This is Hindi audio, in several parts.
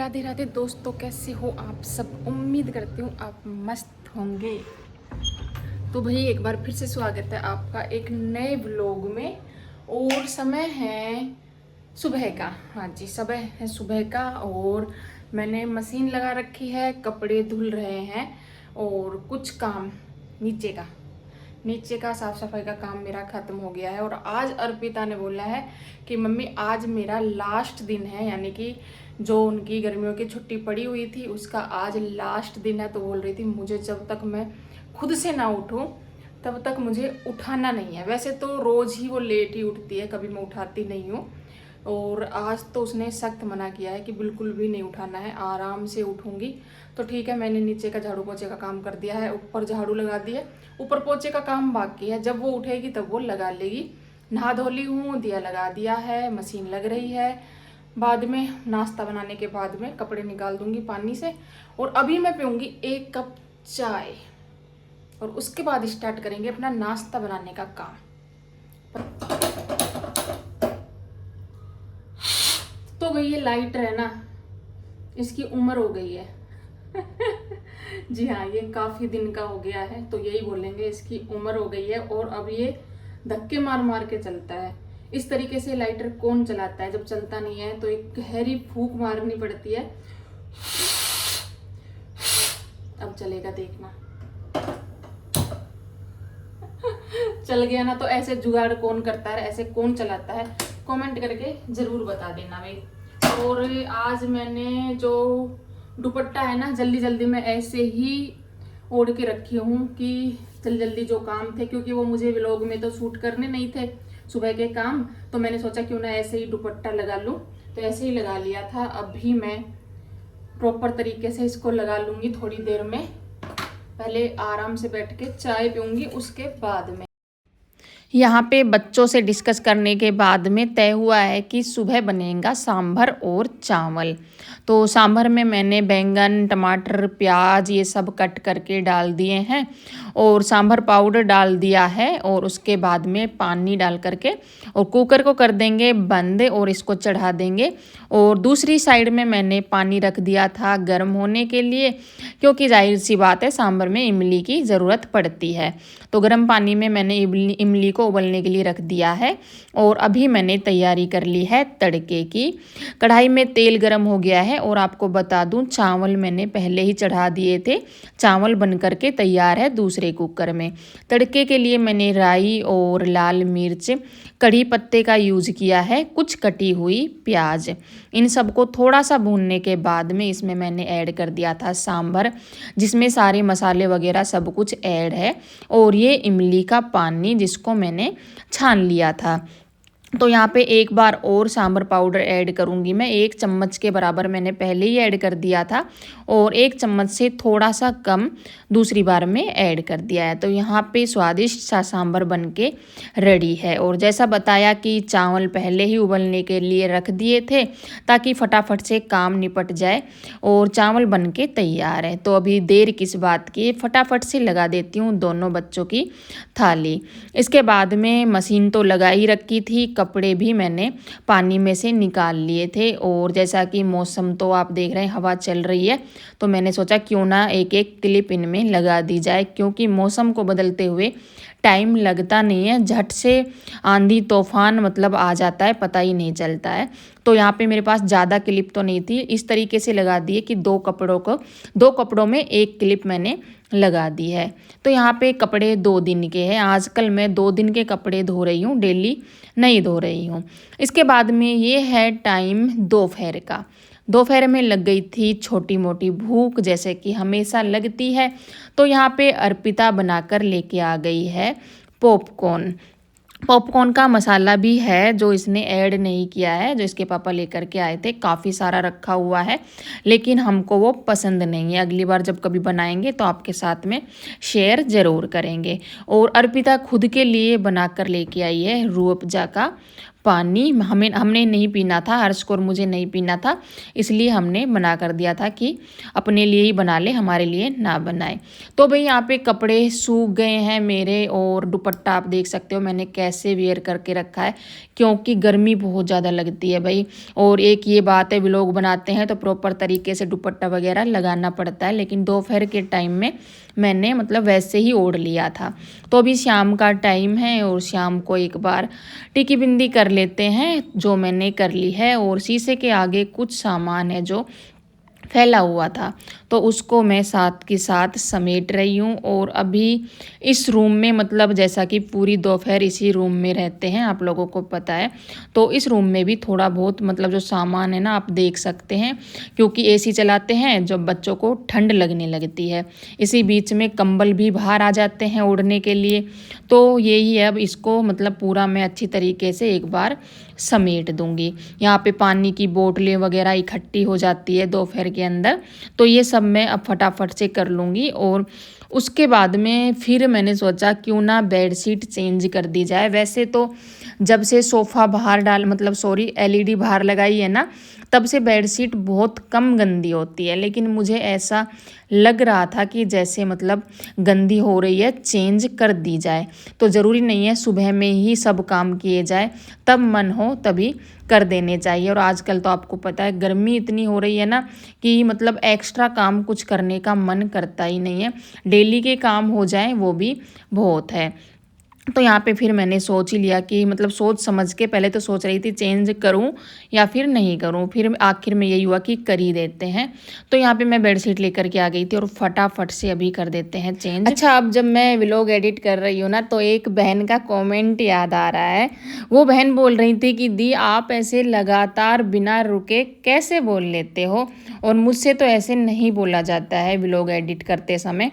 राधे राधे दोस्तों, कैसे हो आप सब। उम्मीद करती हूँ आप मस्त होंगे। तो भाई एक बार फिर से स्वागत है आपका एक नए व्लॉग में। और समय है सुबह का। हाँ जी, समय है सुबह का और मैंने मशीन लगा रखी है, कपड़े धुल रहे हैं और कुछ काम नीचे का साफ सफाई का काम मेरा खत्म हो गया है। और आज अर्पिता ने बोला है कि मम्मी आज मेरा लास्ट दिन है, यानी कि जो उनकी गर्मियों की छुट्टी पड़ी हुई थी उसका आज लास्ट दिन है। तो बोल रही थी मुझे जब तक मैं खुद से ना उठूं तब तक मुझे उठाना नहीं है। वैसे तो रोज ही वो लेट ही उठती है, कभी मैं उठाती नहीं हूँ। और आज तो उसने सख्त मना किया है कि बिल्कुल भी नहीं उठाना है, आराम से उठूंगी। तो ठीक है, मैंने नीचे का झाड़ू पोछे का काम कर दिया है, ऊपर झाड़ू लगा दिया, ऊपर पोछे का काम बाकी है। जब वो उठेगी तब वो लगा लेगी। नहा धो ली हूँ, दिया लगा दिया है, मशीन लग रही है। बाद में नाश्ता बनाने के बाद में कपड़े निकाल दूंगी पानी से और अभी मैं पीऊँगी 1 कप चाय और उसके बाद स्टार्ट करेंगे अपना नाश्ता बनाने का काम। तो भाई ये लाइटर है ना, इसकी उम्र हो गई है। जी हाँ, ये काफी दिन का हो गया है, तो यही बोलेंगे इसकी उम्र हो गई है। और अब ये धक्के मार मार के चलता है। इस तरीके से लाइटर कौन चलाता है, जब चलता नहीं है तो एक गहरी फूंक मारनी पड़ती है। अब चलेगा देखना। चल गया ना। तो ऐसे जुगाड़ कौन करता है, ऐसे कौन चलाता है, कमेंट करके जरूर बता देना भाई। और आज मैंने जो दुपट्टा है ना, जल्दी जल्दी में ऐसे ही ओढ़ के रखी हूँ कि जल्दी जल्दी जो काम थे, क्योंकि वो मुझे व्लॉग में तो शूट करने नहीं थे सुबह के काम, तो मैंने सोचा क्यों ना ऐसे ही दुपट्टा लगा लूँ। तो ऐसे ही लगा लिया था। अभी मैं प्रॉपर तरीके से इसको लगा लूँगी थोड़ी देर में। पहले आराम से बैठ के चाय पीऊँगी, उसके बाद में। यहाँ पे बच्चों से डिस्कस करने के बाद में तय हुआ है कि सुबह बनेगा सांभर और चावल। तो सांभर में मैंने बैंगन, टमाटर, प्याज ये सब कट करके डाल दिए हैं और सांभर पाउडर डाल दिया है। और उसके बाद में पानी डाल करके और कुकर को कर देंगे बंद और इसको चढ़ा देंगे। और दूसरी साइड में मैंने पानी रख दिया था गर्म होने के लिए, क्योंकि जाहिर सी बात है सांभर में इमली की ज़रूरत पड़ती है। तो गर्म पानी में मैंने इमली को उबलने के लिए रख दिया है। और अभी मैंने तैयारी कर ली है तड़के की। कढ़ाई में तेल गर्म हो गया है और आपको बता दूं चावल मैंने पहले ही चढ़ा दिए थे। चावल बन करके तैयार है दूसरे कुकर में। तड़के के लिए मैंने राई और लाल मिर्च, कड़ी पत्ते का यूज़ किया है, कुछ कटी हुई प्याज। इन सबको थोड़ा सा भूनने के बाद में इसमें मैंने ऐड कर दिया था सांभर, जिसमें सारे मसाले वगैरह सब कुछ ऐड है। और ये इमली का पानी जिसको मैंने छान लिया था। तो यहाँ पे एक बार और सांभर पाउडर ऐड करूँगी मैं। 1 चम्मच के बराबर मैंने पहले ही ऐड कर दिया था और 1 चम्मच से थोड़ा सा कम दूसरी बार में ऐड कर दिया है। तो यहाँ पे स्वादिष्ट सा सांभर बन के रेडी है। और जैसा बताया कि चावल पहले ही उबलने के लिए रख दिए थे ताकि फटाफट से काम निपट जाए और चावल बन के तैयार है। तो अभी देर किस बात की, फटाफट से लगा देती हूँ दोनों बच्चों की थाली। इसके बाद में मशीन तो लगा ही रखी थी, कपड़े भी मैंने पानी में से निकाल लिए थे। और जैसा कि मौसम तो आप देख रहे हैं, हवा चल रही है, तो मैंने सोचा क्यों ना एक एक क्लिप इनमें लगा दी जाए, क्योंकि मौसम को बदलते हुए टाइम लगता नहीं है, झट से आंधी तूफान मतलब आ जाता है, पता ही नहीं चलता है। तो यहाँ पे मेरे पास ज़्यादा क्लिप तो नहीं थी, इस तरीके से लगा दिए कि दो कपड़ों में एक क्लिप मैंने लगा दी है। तो यहाँ पे कपड़े 2 दिन के हैं। आजकल मैं 2 दिन के कपड़े धो रही हूँ, डेली नहीं धो रही हूँ। इसके बाद में ये है टाइम दोपहर का। दोपहर में लग गई थी छोटी मोटी भूख, जैसे कि हमेशा लगती है। तो यहाँ पे अर्पिता बनाकर लेके आ गई है पॉपकॉर्न। पॉपकॉर्न का मसाला भी है जो इसने ऐड नहीं किया है, जो इसके पापा लेकर के आए थे। काफ़ी सारा रखा हुआ है, लेकिन हमको वो पसंद नहीं है। अगली बार जब कभी बनाएंगे तो आपके साथ में शेयर ज़रूर करेंगे। और अर्पिता खुद के लिए बनाकर लेके आई है रूह अफ़ज़ा का पानी हमने नहीं पीना था, हर्ष को और मुझे नहीं पीना था, इसलिए हमने मना कर दिया था कि अपने लिए ही बना ले, हमारे लिए ना बनाए। तो भाई यहाँ पे कपड़े सूख गए हैं मेरे, और दुपट्टा आप देख सकते हो मैंने कैसे वेयर करके रखा है, क्योंकि गर्मी बहुत ज़्यादा लगती है भाई। और एक ये बात है, व्लॉग बनाते हैं तो प्रॉपर तरीके से दुपट्टा वगैरह लगाना पड़ता है, लेकिन दोपहर के टाइम में मैंने मतलब वैसे ही ओढ़ लिया था। तो अभी शाम का टाइम है और शाम को एक बार टिकी बिंदी कर लेते हैं, जो मैंने कर ली है। और शीशे के आगे कुछ सामान है जो फैला हुआ था, तो उसको मैं साथ के साथ समेट रही हूँ। और अभी इस रूम में मतलब जैसा कि पूरी दोपहर इसी रूम में रहते हैं, आप लोगों को पता है, तो इस रूम में भी थोड़ा बहुत मतलब जो सामान है ना आप देख सकते हैं, क्योंकि एसी चलाते हैं जब बच्चों को ठंड लगने लगती है। इसी बीच में कंबल भी बाहर आ जाते हैं ओढ़ने के लिए, तो यही है। अब इसको मतलब पूरा मैं अच्छी तरीके से एक बार समेट दूंगी। यहाँ पे पानी की बोतलें वगैरह इकट्ठी हो जाती है दोपहर के अंदर, तो ये सब मैं अब फटाफट से कर लूँगी। और उसके बाद में फिर मैंने सोचा क्यों ना बेडशीट चेंज कर दी जाए। वैसे तो जब से सोफ़ा बाहर मतलब एलईडी बाहर लगाई है ना, तब से बेडशीट बहुत कम गंदी होती है, लेकिन मुझे ऐसा लग रहा था कि जैसे मतलब गंदी हो रही है, चेंज कर दी जाए। तो ज़रूरी नहीं है सुबह में ही सब काम किए जाए, तब मन हो तभी कर देने चाहिए। और आजकल तो आपको पता है गर्मी इतनी हो रही है ना कि मतलब एक्स्ट्रा काम कुछ करने का मन करता ही नहीं है, डेली के काम हो जाए वो भी बहुत है। तो यहाँ पे फिर मैंने सोच ही लिया कि मतलब सोच समझ के, पहले तो सोच रही थी चेंज करूँ या फिर नहीं करूँ, फिर आखिर में यही हुआ कि कर ही देते हैं। तो यहाँ पे मैं बेडशीट लेकर के आ गई थी और फटाफट से अभी कर देते हैं चेंज। अच्छा, अब जब मैं व्लॉग एडिट कर रही हूँ ना, तो एक बहन का कॉमेंट याद आ रहा है। वो बहन बोल रही थी कि दी आप ऐसे लगातार बिना रुके कैसे बोल लेते हो, और मुझसे तो ऐसे नहीं बोला जाता है व्लॉग एडिट करते समय।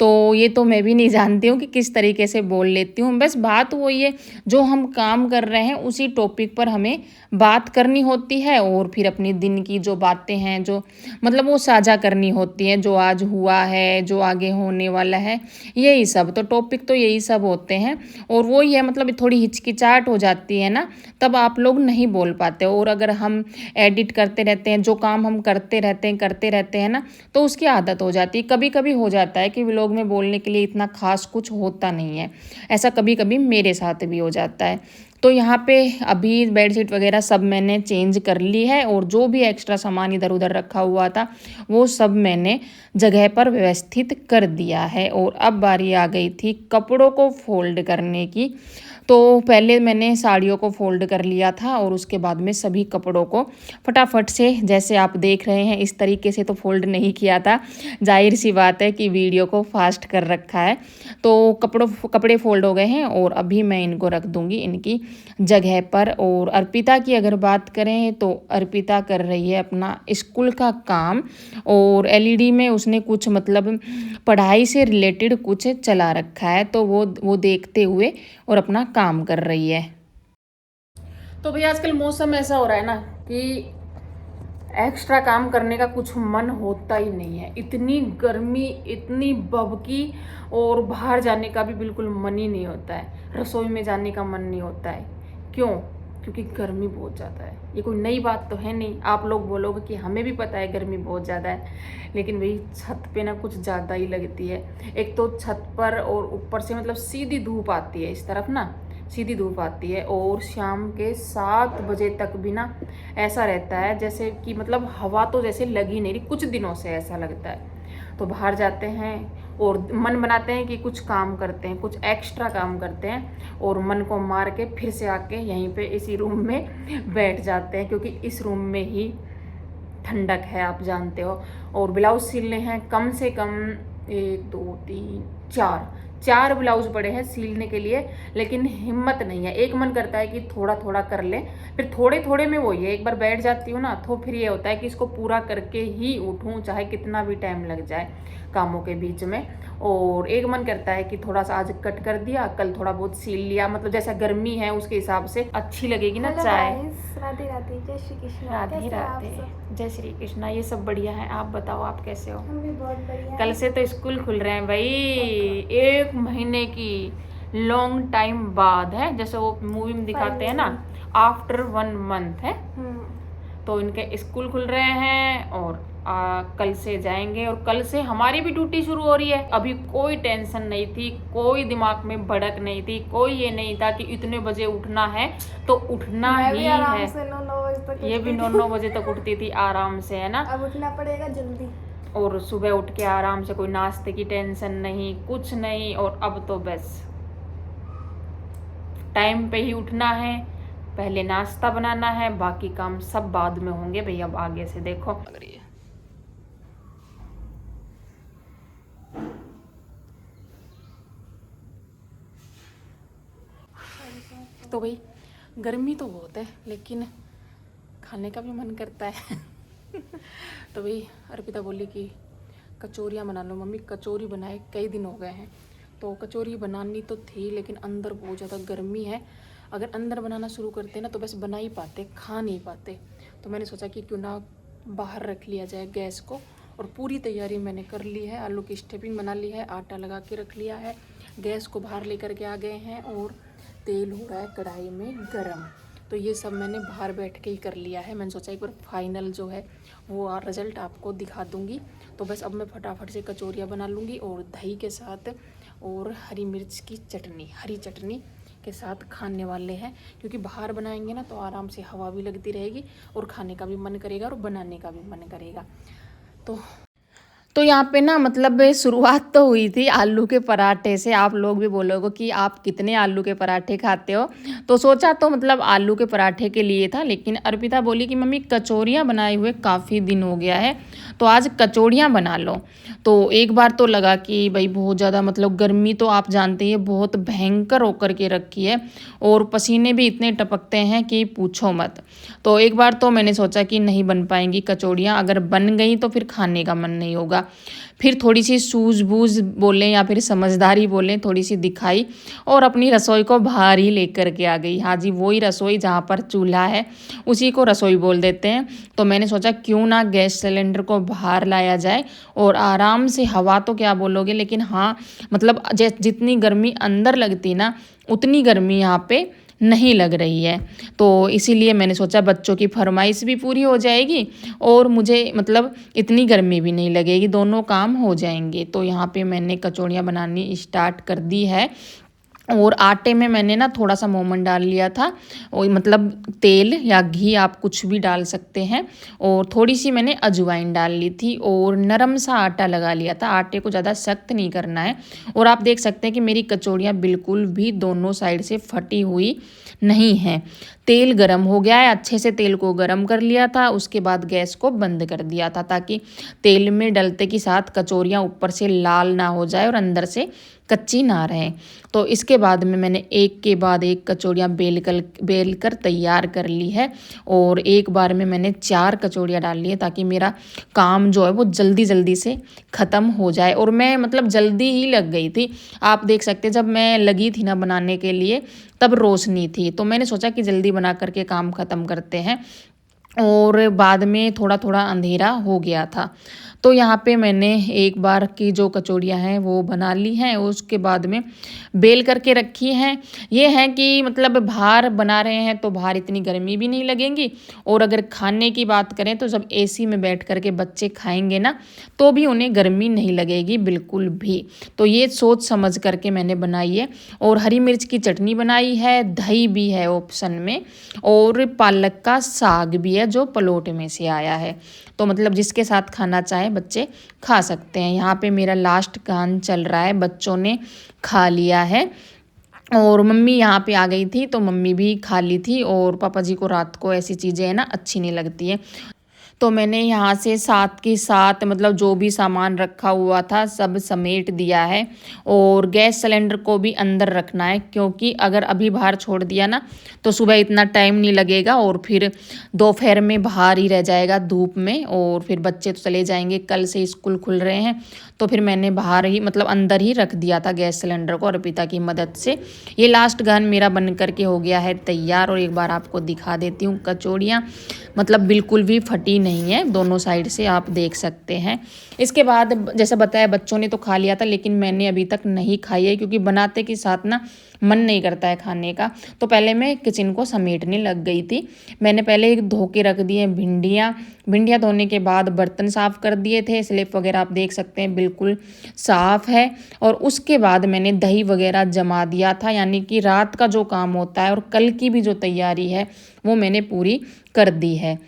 तो ये तो मैं भी नहीं जानती हूँ कि किस तरीके से बोल लेती हूँ। बस बात वही है, जो हम काम कर रहे हैं उसी टॉपिक पर हमें बात करनी होती है, और फिर अपनी दिन की जो बातें हैं जो मतलब वो साझा करनी होती हैं, जो आज हुआ है, जो आगे होने वाला है, यही सब तो टॉपिक तो यही सब होते हैं। और वही है मतलब थोड़ी हिचकिचाहट हो जाती है ना, तब आप लोग नहीं बोल पाते। और अगर हम एडिट करते रहते हैं, जो काम हम करते रहते हैं ना, तो उसकी आदत हो जाती है। कभी कभी हो जाता है कि व्लॉग में बोलने के लिए इतना खास कुछ होता नहीं है, ऐसा कभी कभी मेरे साथ भी हो जाता है। तो यहाँ पे अभी बेडशीट वगैरह सब मैंने चेंज कर ली है, और जो भी एक्स्ट्रा सामान इधर उधर रखा हुआ था वो सब मैंने जगह पर व्यवस्थित कर दिया है। और अब बारी आ गई थी कपड़ों को फोल्ड करने की। तो पहले मैंने साड़ियों को फोल्ड कर लिया था, और उसके बाद में सभी कपड़ों को फटाफट से, जैसे आप देख रहे हैं इस तरीके से तो फोल्ड नहीं किया था, जाहिर सी बात है कि वीडियो को फास्ट कर रखा है। तो कपड़े फोल्ड हो गए हैं, और अभी मैं इनको रख दूंगी इनकी जगह पर। और अर्पिता की अगर बात करें तो अर्पिता कर रही है अपना स्कूल का काम, और एलईडी में उसने कुछ मतलब पढ़ाई से रिलेटेड कुछ चला रखा है, तो वो देखते हुए और अपना काम कर रही है। तो भैया आजकल मौसम ऐसा हो रहा है ना कि एक्स्ट्रा काम करने का कुछ मन होता ही नहीं है। इतनी गर्मी, इतनी भभकी, और बाहर जाने का भी बिल्कुल मन ही नहीं होता है, रसोई में जाने का मन नहीं होता है। क्यों? क्योंकि गर्मी बहुत ज़्यादा है। ये कोई नई बात तो है नहीं, आप लोग बोलोगे कि हमें भी पता है गर्मी बहुत ज़्यादा है, लेकिन भाई छत पे ना कुछ ज़्यादा ही लगती है। एक तो छत पर और ऊपर से मतलब सीधी धूप आती है, इस तरफ ना सीधी धूप आती है, और शाम के 7 बजे तक भी ना ऐसा रहता है जैसे कि मतलब हवा तो जैसे लगी नहीं रही, कुछ दिनों से ऐसा लगता है। तो बाहर जाते हैं और मन बनाते हैं कि कुछ काम करते हैं, कुछ एक्स्ट्रा काम करते हैं, और मन को मार के फिर से आके यहीं पे इसी रूम में बैठ जाते हैं, क्योंकि इस रूम में ही ठंडक है, आप जानते हो। और ब्लाउज सिलने हैं कम से कम 1 2 3 4 ब्लाउज पड़े हैं सिलने के लिए, लेकिन हिम्मत नहीं है। एक मन करता है कि थोड़ा थोड़ा कर ले, फिर थोड़े थोड़े में वही है, एक बार बैठ जाती हूँ ना तो फिर ये होता है कि इसको पूरा करके ही उठूँ, चाहे कितना भी टाइम लग जाए कामों के बीच में। और एक मन करता है कि थोड़ा सा आज कट कर दिया, कल थोड़ा बहुत सील लिया, मतलब जैसा गर्मी है उसके हिसाब से अच्छी लगेगी ना चाय। राधे राधे, जय श्री कृष्ण। राधे राधे, जय श्री कृष्णा। ये सब बढ़िया है, आप बताओ आप कैसे हो? हम भी बहुत बढ़िया। कल से तो स्कूल खुल रहे हैं भाई, 1 महीने की लॉन्ग टाइम बाद है, जैसे वो मूवी में दिखाते हैं ना, आफ्टर 1 मंथ है। तो इनके स्कूल खुल रहे हैं और कल से जाएंगे और कल से हमारी भी ड्यूटी शुरू हो रही है। अभी कोई टेंशन नहीं थी, कोई दिमाग में भड़क नहीं थी, कोई ये नहीं था कि इतने बजे उठना है तो उठना ही है। ये भी 9 बजे तक उठती थी आराम से, है ना। अब उठना पड़ेगा जल्दी और सुबह उठ के आराम से, कोई नाश्ते की टेंशन नहीं, कुछ नहीं। और अब तो बस टाइम पे ही उठना है, पहले नाश्ता बनाना है, बाकी काम सब बाद में होंगे भैया। अब आगे से देखो। तो भाई गर्मी तो बहुत है लेकिन खाने का भी मन करता है। तो भाई अर्पिता बोली कि कचौरियाँ बना लो मम्मी। कचौरी बनाए कई दिन हो गए हैं, तो कचौरी बनानी तो थी लेकिन अंदर बहुत ज़्यादा गर्मी है। अगर अंदर बनाना शुरू करते ना तो बस बना ही पाते, खा नहीं पाते। तो मैंने सोचा कि क्यों ना बाहर रख लिया जाए गैस को। और पूरी तैयारी मैंने कर ली है, आलू की स्टफिंग बना ली है, आटा लगा के रख लिया है, गैस को बाहर लेकर के आ गए हैं और तेल हो रहा है कढ़ाई में गरम। तो ये सब मैंने बाहर बैठ के ही कर लिया है। मैंने सोचा एक बार फाइनल जो है वो रिज़ल्ट आपको दिखा दूंगी। तो बस अब मैं फटाफट से कचौरियाँ बना लूँगी और दही के साथ और हरी मिर्च की चटनी, हरी चटनी के साथ खाने वाले हैं। क्योंकि बाहर बनाएंगे ना तो आराम से हवा भी लगती रहेगी और खाने का भी मन करेगा और बनाने का भी मन करेगा। तो यहाँ पे ना मतलब शुरुआत तो हुई थी आलू के पराठे से। आप लोग भी बोलोगे कि आप कितने आलू के पराठे खाते हो, तो सोचा तो मतलब आलू के पराठे के लिए था। लेकिन अर्पिता बोली कि मम्मी कचौरियाँ बनाए हुए काफ़ी दिन हो गया है तो आज कचौड़ियाँ बना लो। तो एक बार तो लगा कि भाई बहुत ज़्यादा मतलब गर्मी तो आप जानते ही बहुत भयंकर होकर के रखी है और पसीने भी इतने टपकते हैं कि पूछो मत। तो एक बार तो मैंने सोचा कि नहीं बन पाएंगी कचौड़ियाँ, अगर बन गई तो फिर खाने का मन नहीं होगा। फिर थोड़ी सी सूझबूझ बोलें या फिर समझदारी बोलें थोड़ी सी दिखाई और अपनी रसोई को बाहर ही लेकर के आ गई। हाँ जी, वही रसोई जहाँ पर चूल्हा है उसी को रसोई बोल देते हैं। तो मैंने सोचा क्यों ना गैस सिलेंडर को बाहर लाया जाए और आराम से, हवा तो क्या बोलोगे लेकिन हाँ मतलब जितनी गर्मी अंदर लगती ना उतनी गर्मी यहाँ पे नहीं लग रही है। तो इसीलिए मैंने सोचा बच्चों की फरमाइश भी पूरी हो जाएगी और मुझे मतलब इतनी गर्मी भी नहीं लगेगी, दोनों काम हो जाएंगे। तो यहाँ पे मैंने कचौड़ियाँ बनानी स्टार्ट कर दी है। और आटे में मैंने ना थोड़ा सा मोमन डाल लिया था, और मतलब तेल या घी आप कुछ भी डाल सकते हैं। और थोड़ी सी मैंने अजवाइन डाल ली थी और नरम सा आटा लगा लिया था। आटे को ज़्यादा सख्त नहीं करना है। और आप देख सकते हैं कि मेरी कचौड़ियाँ बिल्कुल भी दोनों साइड से फटी हुई नहीं है। तेल गरम हो गया है, अच्छे से तेल को गरम कर लिया था, उसके बाद गैस को बंद कर दिया था ताकि तेल में डलते के साथ कचौरियाँ ऊपर से लाल ना हो जाए और अंदर से कच्ची ना रहे। तो इसके बाद में मैंने एक के बाद एक कचौड़ियाँ बेल कर तैयार कर ली है और एक बार में मैंने 4 कचौड़ियाँ डाल ली है ताकि मेरा काम जो है वो जल्दी से ख़त्म हो जाए। और मैं मतलब जल्दी ही लग गई थी। आप देख सकते हैं जब मैं लगी थी ना बनाने के लिए तब रोशनी थी, तो मैंने सोचा कि जल्दी बना करके काम ख़त्म करते हैं। और बाद में थोड़ा अंधेरा हो गया था। तो यहाँ पे मैंने एक बार की जो कचौड़ियाँ हैं वो बना ली हैं, उसके बाद में बेल करके रखी हैं। ये है कि मतलब बाहर बना रहे हैं तो बाहर इतनी गर्मी भी नहीं लगेगी। और अगर खाने की बात करें तो जब एसी में बैठ करके बच्चे खाएंगे ना तो भी उन्हें गर्मी नहीं लगेगी बिल्कुल भी। तो ये सोच समझ करके मैंने बनाई है। और हरी मिर्च की चटनी बनाई है, दही भी है ऑप्शन में, और पालक का साग भी है जो पलोट में से आया है। तो मतलब जिसके साथ खाना चाहे बच्चे खा सकते हैं। यहाँ पे मेरा लास्ट गान चल रहा है, बच्चों ने खा लिया है और मम्मी यहाँ पे आ गई थी तो मम्मी भी खा ली थी। और पापा जी को रात को ऐसी चीज़ें है ना अच्छी नहीं लगती है। तो मैंने यहाँ से साथ के साथ मतलब जो भी सामान रखा हुआ था सब समेट दिया है। और गैस सिलेंडर को भी अंदर रखना है क्योंकि अगर अभी बाहर छोड़ दिया ना तो सुबह इतना टाइम नहीं लगेगा और फिर दोपहर में बाहर ही रह जाएगा धूप में। और फिर बच्चे तो चले जाएंगे, कल से स्कूल खुल रहे हैं। तो फिर मैंने बाहर ही मतलब अंदर ही रख दिया था गैस सिलेंडर को अर्पिता की मदद से। ये लास्ट गन मेरा बन करके हो गया है तैयार। और एक बार आपको दिखा देती हूँ कचौड़ियाँ मतलब बिल्कुल भी फटी नहीं है, दोनों साइड से आप देख सकते हैं। इसके बाद जैसे बताया बच्चों ने तो खा लिया था, लेकिन मैंने अभी तक नहीं खाई है क्योंकि बनाते के साथ ना मन नहीं करता है खाने का। तो पहले मैं किचन को समेटने लग गई थी। मैंने पहले धो के रख दिए भिंडियाँ धोने के बाद बर्तन साफ़ कर दिए थे। स्लेब वगैरह आप देख सकते हैं बिल्कुल साफ़ है। और उसके बाद मैंने दही वगैरह जमा दिया था, यानी कि रात का जो काम होता है और कल की भी जो तैयारी है वो मैंने पूरी कर दी है।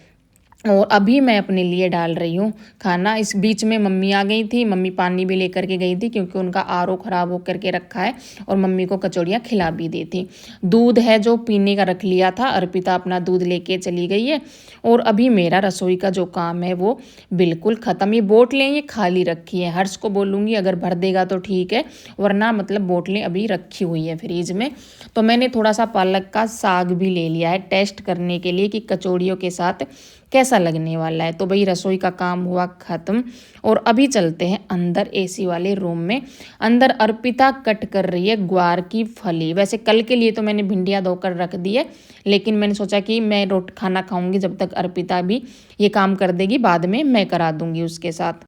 और अभी मैं अपने लिए डाल रही हूँ खाना। इस बीच में मम्मी आ गई थी, मम्मी पानी भी लेकर के गई थी क्योंकि उनका आरओ ख़राब होकर के रखा है, और मम्मी को कचौड़ियाँ खिला भी दी थी। दूध है जो पीने का रख लिया था, अर्पिता अपना दूध लेके चली गई है। और अभी मेरा रसोई का जो काम है वो बिल्कुल ख़त्म। ये बोतलें ये खाली रखी है, हर्ष को बोलूँगी अगर भर देगा तो ठीक है, वरना मतलब बोतलें अभी रखी हुई है फ्रीज में। तो मैंने थोड़ा सा पालक का साग भी ले लिया है टेस्ट करने के लिए कि कचौड़ियों के साथ कैसा लगने वाला है। तो भाई रसोई का काम हुआ ख़त्म, और अभी चलते हैं अंदर एसी वाले रूम में। अंदर अर्पिता कट कर रही है ग्वार की फली। वैसे कल के लिए तो मैंने भिंडियाँ धोकर रख दी है, लेकिन मैंने सोचा कि मैं खाना खाऊंगी जब तक अर्पिता भी ये काम कर देगी, बाद में मैं करा दूंगी उसके साथ।